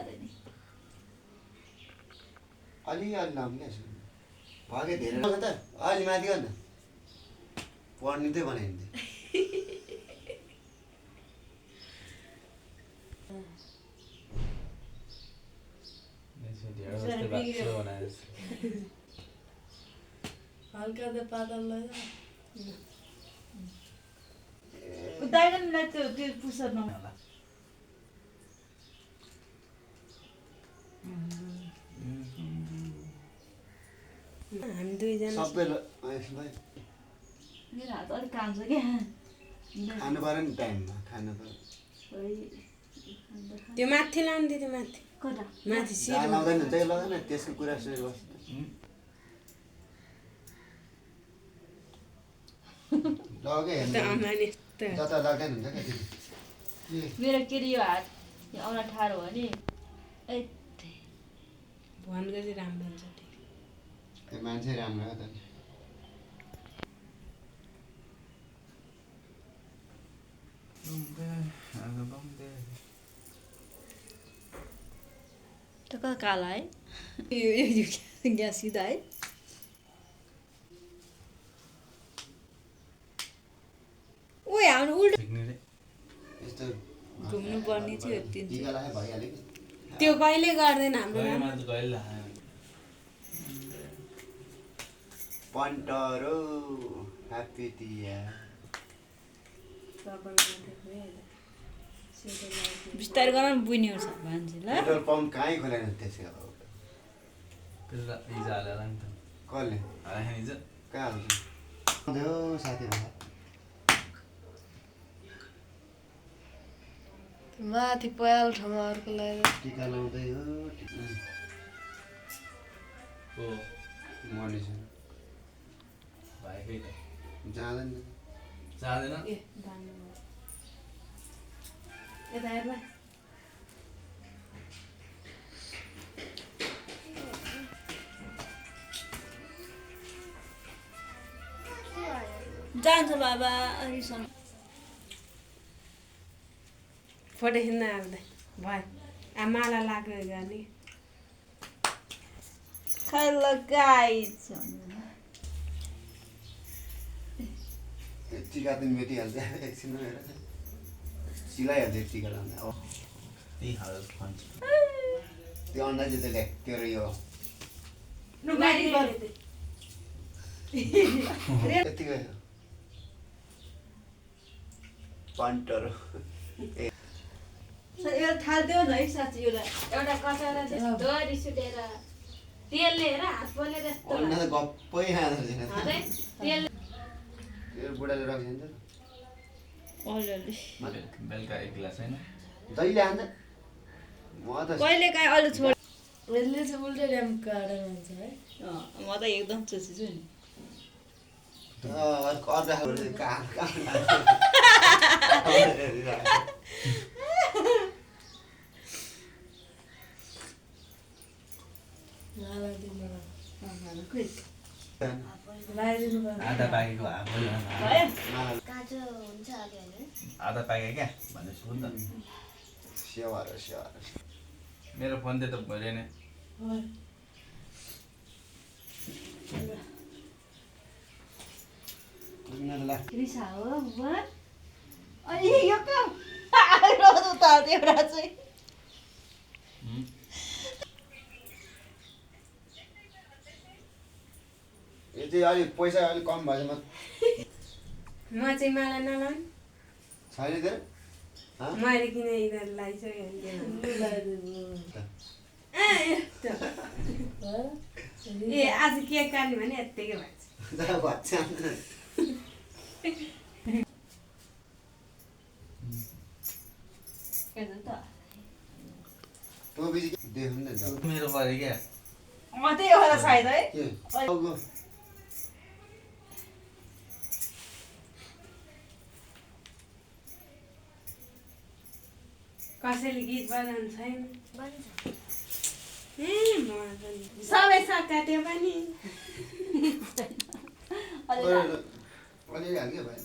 जाँदैन अलि लाम क्या भागे धेरै त अलि माथि गर्न पढ्ने चाहिँ बनाइदिन्छ हल्का त पातल दाइगनलाई त्यो पुसर न हामी दुईजना सबै मेरो हात अलिक काम छ क्या खानु पर्यो नि टाइममा खानु पर्यो त्यो माथि लाउनु दिदी माथि कता माथि जहाँ लाउँदैन त्यही लाउँदैन त्यसको कुरा सुनेर बस्छ लगे जता लाग्दैन हुन्छ क्या मेरो के अरे यो हात यहाँ आउन ठाडो हो नि भनेको चाहिँ राम्रो हुन्छ त्यो मान्छे राम्रो हो त त कता काला है यो ग्यास सिधा है ओए हाम्रो उल्टो यस्तो घुम्नु पर्ने थियो टिका लगाए भइहाल्यो कि त्यो कहिले गर्दैन हाम्रो पन्टरो ह्याप्पी टिया बिस्तारै गर न बुझ्ने हुन्छ मान्छे ल पेट्रोल पम्प कहीँ खोलेन त्यसै अब कसले कहाँ हाल्छ आउँथ्यो साथीभाइ माथि पयाल ठाउँमा अर्को लगाएर टिका लाउँदै हो मर्ने जाँदैन यता हेर जान्छ बाबा अहिलेसम्म फोटो खिच्न आउँदै भयो माला लाग्यो गर्ने Hello guys. टिका त मेटिहाल्छ एकछिनमा हेर सिलाइहाल्छ टिका लाउँदा त्यो अन्डा चाहिँ त्यसले त्यो यो यतिकै पन्टरो एउटा थाल्दियो न है साँच्ची एउटा कचौरा जस्तो रिसुटेर तेलले हेर हात पोलेर यस्तो अन्डा त गप्पै खाँदो रहेछ तेल त्यो बुढाले राखिन्छ अलरेडी बेलुका एक गिलास होइन जहिले हान्छ म त कहिले काहीँ अहिले छोड यसले चाहिँ उल्टै ड्याम काटेर हुन्छ है म त एकदम चुसी छु नि अर्का कहाँ आधा पाकेको हाफ आधा पाके क्या भनेपछि नि त स्यावार मेरो फोन चाहिँ त भइरहेन रिसा हो बुवा अनि यो काम रोज उताल्थ्यो एउटा चाहिँ यो चाहिँ अलिक पैसा अलिक कम भएछ म चाहिँ माला नलाउनु छैन तेरो मैले किन यिनीहरू लगाइसक्यो ए आज केक काट्ने भने यत्तिकै भन्छ मेरो पऱ्यो क्या त्यही होला सायद है कसैले गीत बजाउनु छैन सबै साग काट्यो पनि अलिअलि हाल्यो भएन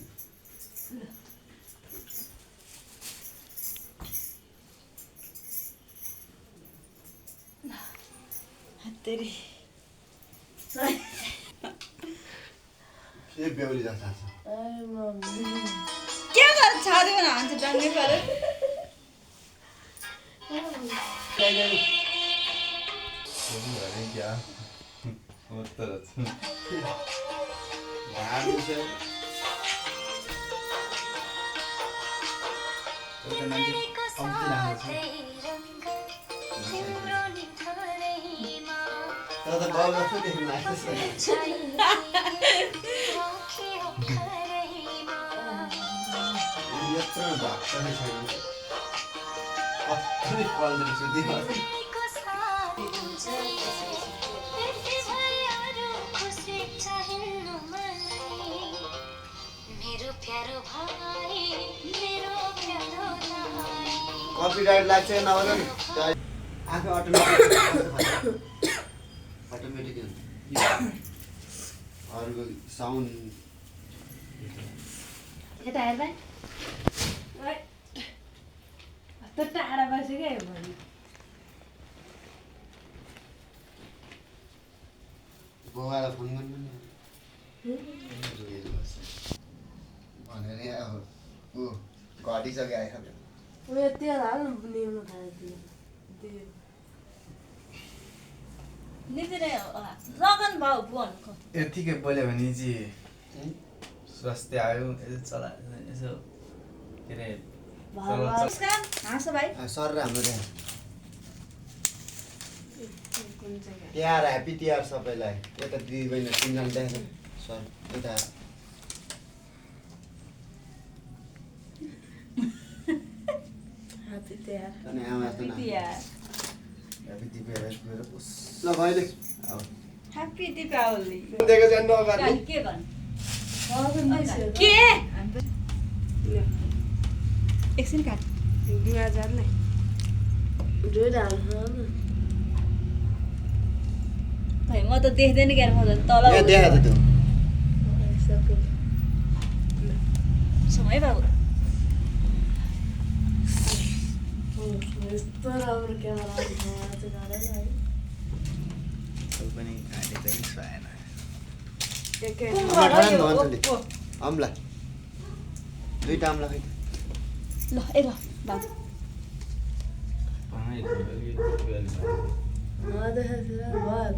तेरी के बेहुली जस्ता छ के गर्छ छाड्यो भने हान्छ डङ्गे पऱ्यो अरे क्या उत्तर भाडु छ तर त बाउ जस्तो देख्नु लाग्छ यत्रो भएको नै छैन अत्रै पल्दै छु दिमा कपिराइट लाग्छ नभए आफै अटोमेटिक अरूको साउन्ड यता हेर भाइ त टाढा बस्यो क्या भरि बुवालाई फोन गर्नु नि भनेर अब ऊ घटिसक्यो आइसक्यो उयो तेल हाल्नु ल्याउनु खायो निति नै लगन भाउ बुवानको यतिकै बोल्यो भने चाहिँ स्वास्थ्य आयो यसो चला यसो के अरे नमस्कार हाँस भाइ सर हाम्रो तिहार ह्याप्पी तिहार सबैलाई यता दिदी बहिनी तिनजना देख्छ सर यता ह्याप्पी तिहार अनि आमा जस्तो नाम तिहार ह्याप्पी दिपावली मेरो पुस ल भाइले अब ह्याप्पी दीपावली दिएको छैन नगर्ने के गर्नु के एकछिन काट 2000 नै जोड हाल्नु भाइ म त देख्दैन क्या म त तल यहाँ देखा त त्यो समय बाबु यस्तो राम्रो क्यामेरा चाहिँ गरेन है पनि अहिले पनि सुहाएन एकै टमाटर नि भन्छ नि अम्ला दुईटा अम्ला खै ल ए ल बाबु नदेखातिर भात